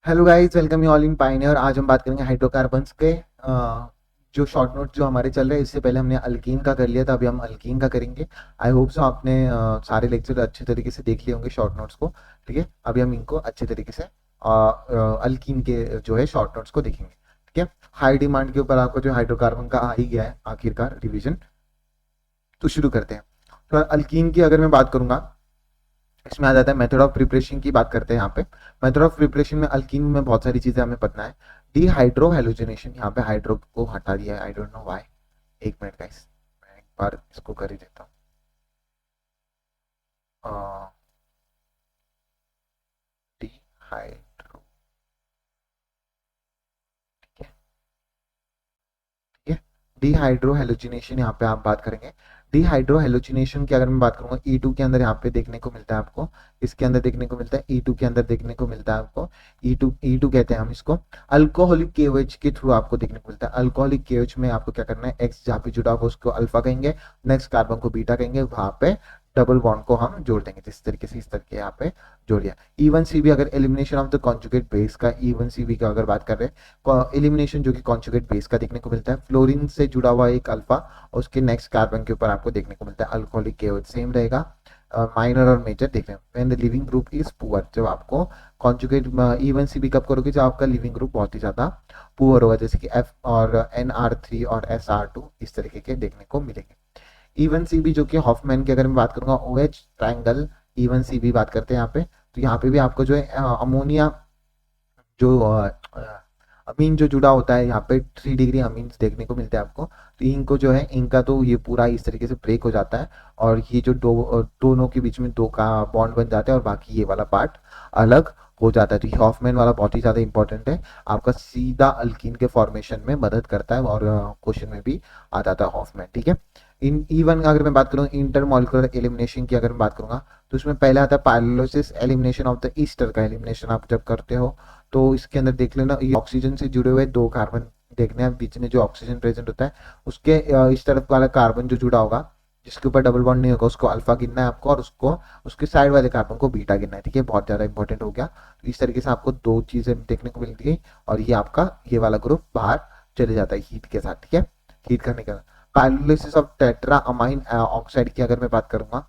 Hello guys, welcome you all in pioneer. आज हम बात करेंगे हाइड्रोकार्बन्स के जो शॉर्ट नोट जो हमारे चल रहे हैं। इससे पहले हमने अल्कीन का कर लिया था, अभी हम अल्कीन का करेंगे। आई होप सो आपने सारे लेक्चर अच्छे तरीके से देख लिए होंगे शॉर्ट नोट्स को। ठीक है, अभी हम इनको अच्छे तरीके से अल्कीन के जो है शॉर्ट नोट्स को देखेंगे। ठीक है, हाई डिमांड के ऊपर आपको जो हाइड्रोकार्बन का आ ही गया है आखिरकार रिवीजन। तो शुरू करते हैं। तो अल्कीन की अगर मैं बात करूंगा, इसमें आ जाता है मेथड ऑफ प्रिपरेशन की बात करते हैं। यहाँ पे मेथड ऑफ प्रिपरेशन में अल्कीन में बहुत सारी चीजें हमें पता है। डीहाइड्रो हेलोजिनेशन, यहाँ पे हाइड्रो को हटा दिया है, आई डोंट नो व्हाई। एक मिनट गाइस, मैं एक बार इसको कर ही देता हूँ। डीहाइड्रो, ठीक है। ठीक है, डीहाइड्रो हेलोजिनेशन यहाँ पे आप बात करेंगे। डीहाइड्रो हेलोजिनेशन की अगर मैं बात करूंगा, ई टू के अंदर यहाँ पे देखने को मिलता है आपको। इसके अंदर देखने को मिलता है, ई टू के अंदर देखने को मिलता है आपको। ई टू कहते हैं हम इसको। अल्कोहलिक केओएच के थ्रू आपको देखने को मिलता है। अल्कोहलिक केओएच में आपको क्या करना है, एक्स जहाँ पे जुड़ा होगा उसको अल्फा कहेंगे, नेक्स्ट कार्बन को बीटा कहेंगे, वहां पे डबल बॉन्ड को हम जोड़ देंगे जिस तरीके से, इस तरीके यहाँ पे जोड़ दिया। इवन सी भी अगर elimination of the conjugate base का, इवन सी भी का अगर बात कर रहे हैं, एलिमिनेशन जो कि कॉन्जुगेट बेस का देखने को मिलता है। फ्लोरीन से जुड़ा हुआ एक अल्फा और उसके नेक्स्ट कार्बन के ऊपर आपको देखने को मिलता है अल्कोहलिक केओएच, सेम रहेगा। माइनर और मेजर देख रहे हैं। When the leaving group is poor, जब आपको कॉन्जुगेट इवन सी भी कब करोगे, जब आपका लिविंग ग्रुप बहुत ही ज्यादा पुअर होगा, जैसे कि एफ और NR3 और SR2 इस तरीके के देखने को मिलेंगे। इवन सी भी जो कि हॉफमैन की अगर मैं बात करूंगा, OH ट्रायंगल इवन सी भी बात करते हैं यहाँ पे। तो यहाँ पे भी आपको जो है अमोनिया जो अमीन जो जुड़ा होता है, यहाँ पे 3 डिग्री अमीन देखने को मिलते हैं आपको। तो इनको जो है, इनका तो ये पूरा इस तरीके से ब्रेक हो जाता है और ये जो दोनों के बीच में दो का बॉन्ड बन जाता है और बाकी ये वाला पार्ट अलग हो जाता है। तो ये हॉफमैन वाला बहुत ही ज्यादा इंपॉर्टेंट है, आपका सीधा अल्कीन के फॉर्मेशन में मदद करता है और क्वेश्चन में भी आ जाता है हॉफमैन। ठीक है, इन इवन अगर मैं बात करूँ इंटरमोलिकुलर एलिमिनेशन की अगर मैं बात करूंगा, तो उसमें पहले आता है pyrolysis, elimination of the Easter का एलिमिनेशन आप जब करते हो, तो इसके अंदर देख लेना, ये ऑक्सीजन से जुड़े हुए दो कार्बन देखने हैं, बीच में जो ऑक्सीजन प्रेजेंट होता है उसके इस तरफ वाला कार्बन जो जुड़ा होगा, जिसके ऊपर डबल बॉन्ड नहीं होगा, उसको अल्फा गिनना है आपको, और उसको उसके साइड वाले कार्बन को बीटा गिनना है। ठीक है, बहुत ज्यादा इंपॉर्टेंट हो गया। तो इस तरीके से आपको दो चीजें देखने को मिलती है और ये आपका ये वाला ग्रुप बाहर चले जाता है हीट के साथ। ठीक है, हीट करने का pyrolysis of tetra amine oxide की अगर मैं बात करूंगा,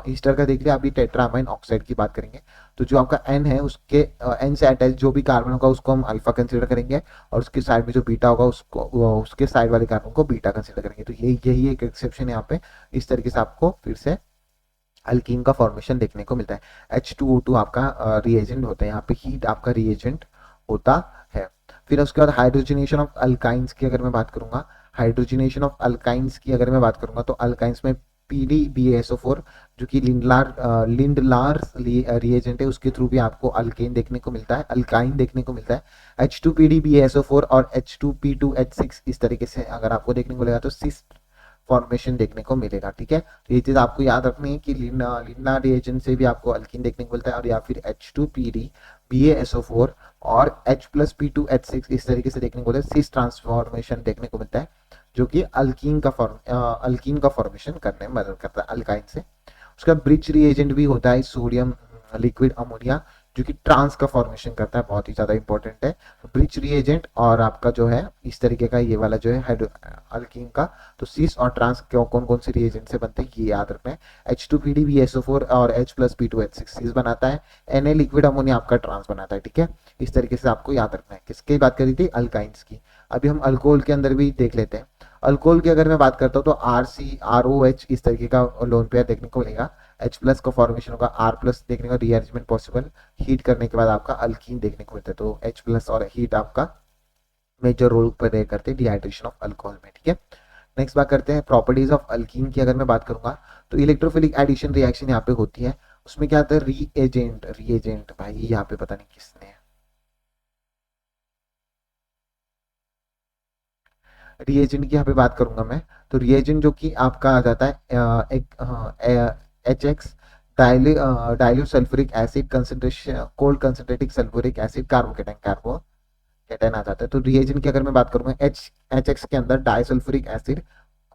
ईस्टर का देख लिया, अभी टेट्रा अमाइन ऑक्साइड की बात करेंगे। तो जो आपका एन है, उसके एन से अटैच जो भी कार्बन होगा उसको हम अल्फा कंसीडर करेंगे, और उसके साइड में जो बीटा होगा उसको उसके साइड वाले कार्बन को बीटा कंसीडर करेंगे। तो यही एक एक्सेप्शन है यहाँ पे। इस तरीके से आपको फिर से अल्कीन का फॉर्मेशन देखने को मिलता है। H2O2 आपका रिएजेंट होता है, यहाँ पे हीट आपका रिएजेंट होता है। फिर उसके बाद हाइड्रोजनेशन ऑफ अल्काइंस की अगर मैं बात करूंगा, हाइड्रोजनेशन ऑफ अल्काइंस की अगर मैं बात करूंगा, तो अल्काइंस में PDBSO4 जो कि लिंडलार रिएजेंट है, उसके थ्रू भी आपको अल्केन देखने को मिलता है, अल्काइन देखने को मिलता है। H2PDBSO4 और H2P2H6 इस तरीके से अगर आपको देखने को मिलेगा तो सिस फॉर्मेशन देखने को मिलेगा। ठीक है, तो ये चीज आपको याद रखनी है कि लिन्ना रिएजेंट से भी आपको अल्कीन देखने को मिलता है, और या फिर H2PD BaSO4 और H+P2H6 इस तरीके से देखने को मिलता है, सिस ट्रांसफॉर्मेशन देखने को मिलता है, जो कि अल्कीन का फॉर्मेशन करने में मदद करता है अल्काइन से। उसका ब्रिज रिएजेंट भी होता है सोडियम लिक्विड अमोनिया, जो कि ट्रांस का फॉर्मेशन करता है, बहुत ही ज्यादा इंपॉर्टेंट है। ब्रिज रिएजेंट और आपका जो है इस तरीके का ये वाला जो है अल्कीन का, तो सिस और ट्रांस कौन कौन से रिएजेंट से बनते हैं ये याद रखना है। H2PDBSO4 और H+P2H6 सिस बनाता है, Na लिक्विड अमोनिया आपका ट्रांस बनाता है। ठीक है, इस तरीके से आपको याद रखना है। किसकी बात करी थी, अल्काइंस की। अभी हम अल्कोहल के अंदर भी देख लेते हैं। अल्कोहल की अगर मैं बात करता हूँ, तो RC ROH इस तरीके का लोन पेयर देखने को मिलेगा। H+ का फॉर्मेशन होगा, R+ देखने का रीअरेंजमेंट पॉसिबल, हीट करने के बाद आपका अल्कीन देखने को मिलता है। तो H+ और हीट आपका मेजर रोल प्ले करते हैं डिहाइड्रेशन ऑफ अल्कोहल में। ठीक है, नेक्स्ट बात करते हैं प्रॉपर्टीज ऑफ अल्कीन की अगर मैं बात करूंगा, तो इलेक्ट्रोफिलिक एडिशन रिएक्शन यहाँ पे होती है। उसमें क्या आता है, रीएजेंट। रीएजेंट भाई यहाँ पे पता नहीं किसने, रिएजेंट की यहाँ पे बात करूंगा मैं। तो रिएजेंट जो कि आपका आ जाता है एक HX dilute sulphuric acid concentration, cold concentrated sulphuric acid, carbocation आ जाता है। तो रिएजेंट की अगर मैं बात करूंगा, HX के अंदर disulphuric acid,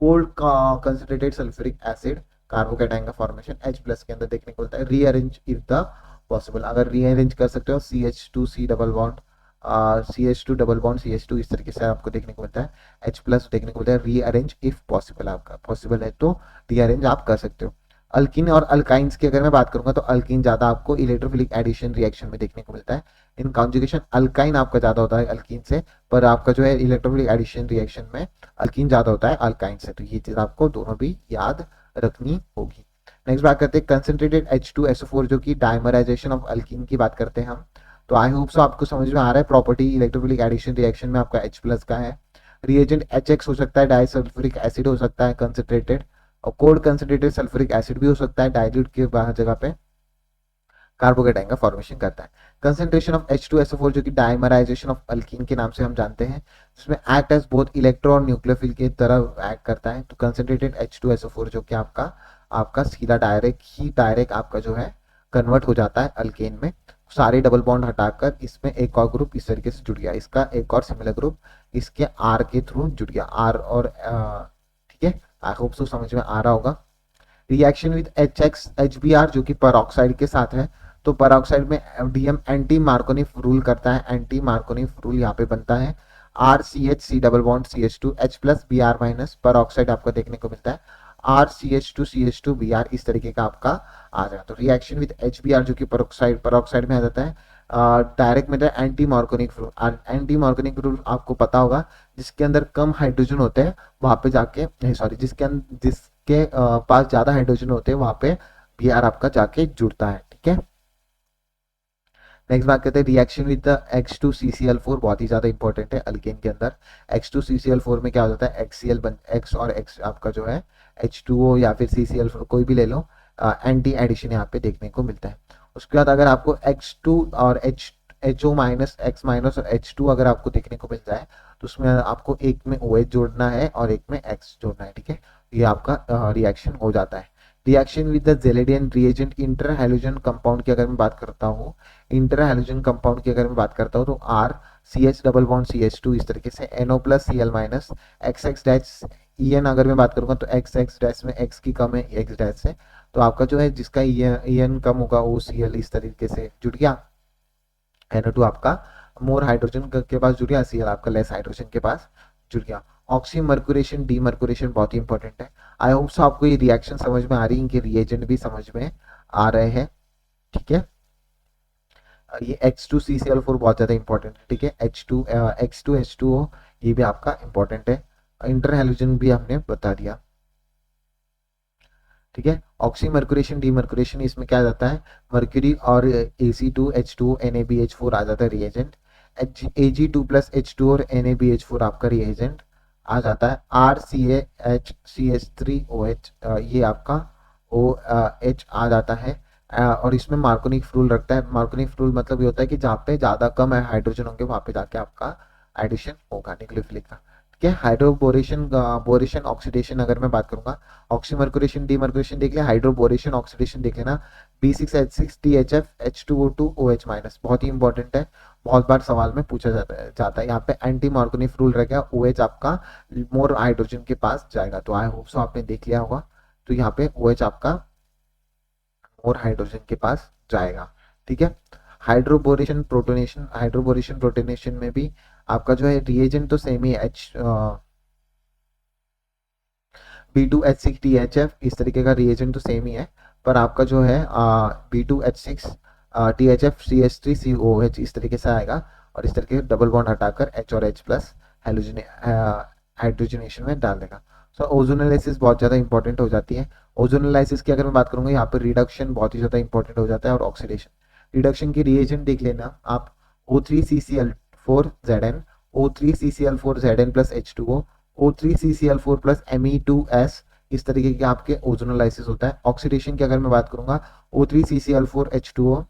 cold concentrated sulphuric acid, carbocation का फॉर्मेशन H+ के अंदर देखने को मिलता है। रीअरेंज इफ द पॉसिबल, अगर रीअरेंज कर सकते हो CH2C double bond CH2 double bond CH2 इस तरीके से आपको देखने को मिलता है, H प्लस देखने को मिलता है। रीअरेंज इफ पॉसिबल, आपका पॉसिबल है तो रीअरेंज आप कर सकते हो। अल्किन और अल्काइंस की अगर मैं बात करूंगा तो अल्किन ज्यादा आपको इलेक्ट्रोफिलिक एडिशन रिएक्शन में देखने को मिलता है। इन कॉन्जुगेशन अल्काइन आपका ज्यादा होता है अल्किन से, पर आपका जो है इलेक्ट्रोफिलिक एडिशन रिएक्शन में अल्किन ज्यादा होता है अल्काइन से। तो ये चीज आपको दोनों भी याद रखनी होगी। नेक्स्ट बात करते हैं कंसंट्रेटेड H2SO4 जो कि डायमराइजेशन ऑफ अल्किन की बात करते हैं हम। तो आई होप सो आपको समझ में आ रहा है। प्रॉपर्टी इलेक्ट्रोफिलिक एडिशन रिएक्शन में आपका H प्लस का है। रिएजेंट HX हो सकता है, डाइसल्फ्यूरिक एसिड हो सकता है कंसंट्रेटेड, और कोल्ड कंसंट्रेटेड सल्फ्यूरिक एसिड भी हो सकता है, डाइल्यूट के जगह पे कार्बोकेटाइन का फॉर्मेशन करता है। कंसंट्रेशन ऑफ H2SO4 जो कि डाइमराइजेशन ऑफ अल्कीन के नाम से हम जानते हैं, जिसमें एक्ट एज बोथ इलेक्ट्रो और न्यूक्लियोफिल की तरह एक्ट करता है। तो कंसंट्रेटेड H2SO4 जो कि आपका आपका सीधा डायरेक्ट आपका जो है कन्वर्ट हो जाता है अल्केन में। सारे डबल बॉन्ड हटाकर इसमें एक और ग्रुप इस तरीके से जुड़ गया, इसका एक और सिमिलर ग्रुप इसके R के थ्रू जुड़ गया, R और ठीक है। आई होप सो समझ में आ रहा होगा। रिएक्शन विद HBr जो कि परऑक्साइड के साथ है, तो परऑक्साइड में DM एंटी मार्कोनिफ रूल करता है, एंटी मार्कोनिफ रूल यहाँ पे बनता है। RCH double bond CH2 H plus Br minus, peroxide आपको देखने को मिलता है RCH2 Br इस तरीके का आपका आ जाएगा। तो रिएक्शन विद HBr जो कि परऑक्साइड में आ जाता है, direct method anti Markovnikov rule. Anti Markovnikov rule आपको पता होगा, जिसके अंदर कम हाइड्रोजन होते हैं वहां पे जाके सॉरी जिसके पास ज्यादा हाइड्रोजन होते हैं वहां पे Br आपका जाके जुड़ता है, ठीक है। नेक्स्ट बात करते हैं रिएक्शन विद द X2CCl4, बहुत ही ज्यादा इंपॉर्टेंट है अल्केन के अंदर। X2CCl4 में क्या हो जाता है, X और X आपका जो है H2O या फिर CCl4 कोई भी ले लो, एंटी एडिशन यहाँ पे देखने को मिलता है। उसके बाद अगर आपको X2 और HO माइनस X माइनस और H2 अगर आपको देखने को मिल जाए तो उसमें आपको एक में OH जोड़ना है और एक में X जोड़ना है, ठीक है। ये आपका रिएक्शन हो जाता है। रिएक्शन विद द जेलेडियन रिएजेंट इंटर हैलोजन कंपाउंड की अगर मैं बात करता हूँ, इंटर हैलोजन कंपाउंड की अगर मैं बात करता हूँ तो R CH double bond CH2 इस तरीके से NO plus Cl minus XX dash EN अगर मैं बात करूंगा तो XX डैश में X की कम है X डैश से, तो आपका जो है जिसका EN कम होगा वो Cl इस तरीके से जुड़ गया। NO2 आपका मोर हाइड्रोजन के पास जुड़ गया, Cl आपका लेस हाइड्रोजन के पास जुड़ गया। ऑक्सीमर्कुरेशन डीमर्कुरेशन बहुत ही इंपॉर्टेंट है। आई होप सो आपको ये रिएक्शन समझ में आ रही है, इनके रिएजेंट भी समझ में आ रहे हैं, ठीक है। ये X2CCl4 बहुत ज्यादा इंपॉर्टेंट है, ठीक है। X2H2O ये भी आपका इंपॉर्टेंट है। इंटर हैलोजन भी हमने बता दिया, ठीक है। ऑक्सीमर्कुरेशन डीमर्कुरेशन इसमें क्या आ जाता है, मर्क्यूरी और Ac2H2O NaBH4 आ जाता है रिएजेंट। Ag2 प्लस H2 और NaBH4 आपका रिएजेंट आ जाता है। RCH CH3OH ये आपका OH आ जाता है। और इसमें मार्कोनिक रूल रखता है। मार्कोनिक रूल मतलब ये होता है कि जहाँ पे ज्यादा कम है हाइड्रोजन होंगे वहां पे जाके आपका एडिशन होगा न्यूक्लियोफिलिक का, ठीक है। हाइड्रोबोरेशन बोरेशन ऑक्सीडेशन अगर मैं बात करूंगा, ऑक्सीमर्कुरेशन डीमर्कुरेशन देख लिया, हाइड्रोबोरेशन ऑक्सीडेशन देख लेना। B6H6THF H2O2OH माइनस बहुत ही इंपॉर्टेंट है, बहुत बार सवाल में पूछा जाता है। यहाँ पे एंटी मार्कोनिक रूल रहेगा, OH आपका मोर हाइड्रोजन के पास जाएगा। तो आई होप सो आपने देख लिया होगा। तो यहाँ पे OH आपका मोर हाइड्रोजन के पास जाएगा, ठीक है। हाइड्रोबोरेशन प्रोटोनेशन में भी आपका जो है रिएजेंट तो सेम ही है, B2H6THF इस तरीके का रिएजेंट तो सेम ही है, पर आपका जो है B2H6THF CH3COH इस तरीके से आएगा, और इस तरीके से डबल बॉन्ड हटाकर H और H प्लस हाइड्रोजनेशन में डाल देगा। सो ओजोनोलाइसिस बहुत ज़्यादा इंपॉर्टेंट हो जाती है। ओजोनोलाइसिस की अगर मैं बात करूंगा, यहाँ पर रिडक्शन बहुत ही ज़्यादा इंपॉर्टेंट हो जाता है, और ऑक्सीडेशन। रिडक्शन की रिएजेंट देख लेना आप, O3CCl4Zn, O3CCl4Zn plus H2O, O3CCl4 plus Me2S इस तरीके के आपके ओजोनोलाइसिस होता है। ऑक्सीडेशन की अगर मैं बात करूंगा, O3CCl4H2O,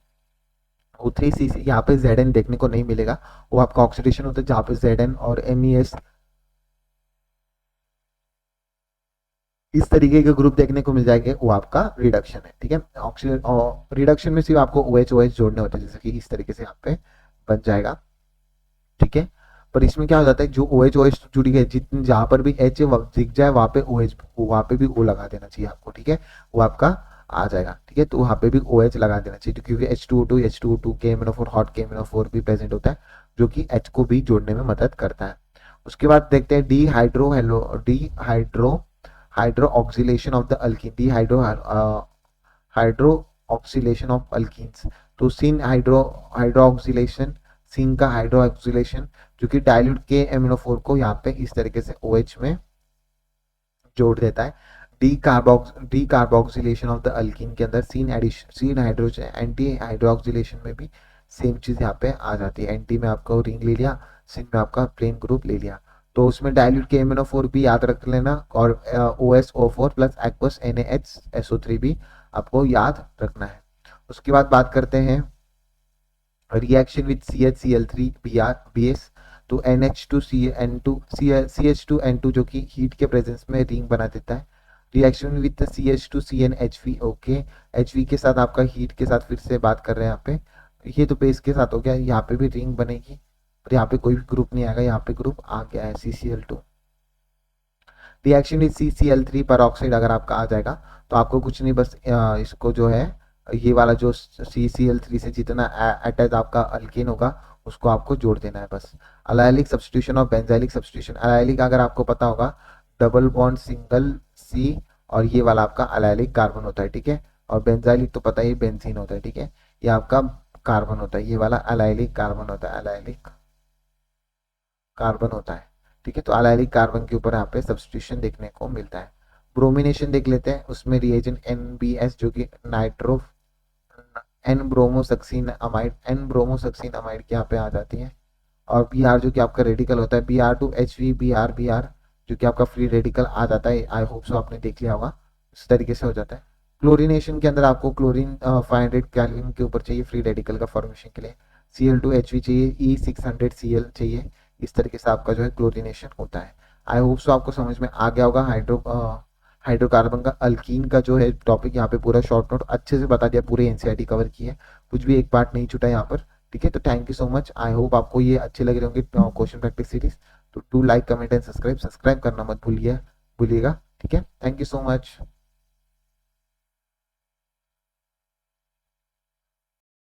O3CC यहाँ पे Zn देखने को नहीं मिलेगा, वो आपका ऑक्सीडेशन होता है, जहाँ पे Zn और MES इस तरीके के ग्रुप देखने को मिल जाएंगे, वो आपका रिडक्शन है, ठीक है। ऑक्सीजन रिडक्शन में सिर्फ आपको OH OH जोड़ने होते हैं, जैसे कि इस तरीके से यहाँ पे बन जाएगा, ठीक है। पर इसमें क्या हो जाता है, जो OH OH जुड़ी गई, जितने जहां पर भी H दिख जाए वहां पे OH वहां पे भी O लगा देना चाहिए आपको, ठीक है। वो आपका आ जाएगा, ठीक है। तो वहां पे भी OH लगा देना चाहिए, क्योंकि H2O2 KMnO4 हॉट KMnO4 भी प्रेजेंट होता है, जो कि H को भी जोड़ने में मदद करता है। उसके बाद देखते हैं D hydro hydro oscillation of the alkyne, D hydro oscillation of alkenes. तो सिन हाइड्रो ऑक्सीलेशन, सिन का हाइड्रो ऑक्सीलेशन जो कि डाइल्यूट के एमिनोफोर को यहाँ पे इस तरीके से OH में जोड़ देता है। D carboxylation of the alkyne के अंदर सीन हाइड्रोजन एंटी हाइड्रोक्सिलेशन में भी सेम चीज यहाँ पे आ जाती है। एंटी में आपका रिंग ले लिया, सिन में आपका प्लेन ग्रुप ले लिया। तो उसमें डाइल्यूट के MnO4 भी याद रख लेना और OSO4 प्लस एक्वस NaHSO3 भी आपको याद रखना है। उसके बाद बात करते हैं रिएक्शन विद CHCl3 BS। तो CH2N2 जो कि हीट के प्रेजेंस में रिंग बना देता है। Reaction with CH2CnHV, okay, HV के साथ आपका हीट के साथ फिर से बात कर रहे हैं यहाँ पे। ये तो बेस के साथ हो गया, यहाँ पे भी रिंग बनेगी और यहाँ पे कोई भी ग्रुप नहीं आएगा, यहाँ पे ग्रुप आ गया है CCl2। Reaction with CCl3 peroxide अगर आपका आ जाएगा तो आपको कुछ नहीं, बस इसको जो है ये वाला जो CCl3 से जितना अटैच आपका अल्केन होगा उसको आपको जोड़ देना है बस। अलाइलिक सब्स्टिट्यूशन और बेंजाइलिक सब्स्टिट्यूशन। अलाइलिक अगर आपको पता होगा डबल बॉन्ड सिंगल C और ये वाला आपका अलाइलिक कार्बन होता है, ठीक है। और बेंजाइलिक तो पता ही बेंजीन होता है, ठीक है। ये आपका कार्बन होता है, ये वाला अलाइलिक कार्बन होता है, अलाइलिक कार्बन होता है, ठीक है। तो अलाइलिक कार्बन के ऊपर यहाँ पे सब्स्टिट्यूशन देखने को मिलता है। ब्रोमिनेशन देख लेते हैं, उसमें रिएजेंट NBS जो कि नाइट्रो एन ब्रोमोसक्सीन अमाइड के यहाँ पे आ जाती है। और Br जो कि आपका रेडिकल होता है Br2HV Br जो कि आपका फ्री रेडिकल आ जाता है। आई होप सो आपने देख लिया होगा, इस तरीके से हो जाता है। क्लोरीनेशन के अंदर आपको क्लोरीन 500 कैल्विन के ऊपर चाहिए फ्री रेडिकल का फॉर्मेशन के लिए। Cl2HV चाहिए, E600Cl चाहिए। इस तरीके से आपका जो है क्लोरीनेशन होता है। आई होप सो आपको समझ में आ गया होगा। हाइड्रोकार्बन का अल्कीन का जो है टॉपिक यहाँ पे पूरा शॉर्ट नोट अच्छे से बता दिया, पूरे NCERT कवर की है, कुछ भी एक पार्ट नहीं छूटा यहाँ पर, ठीक है। तो thank you so much, I hope आपको ये अच्छे लग रहे होंगे क्वेश्चन प्रैक्टिस सीरीज। तो do like comment and subscribe करना मत भूलिएगा, ठीक है। Thank you so much.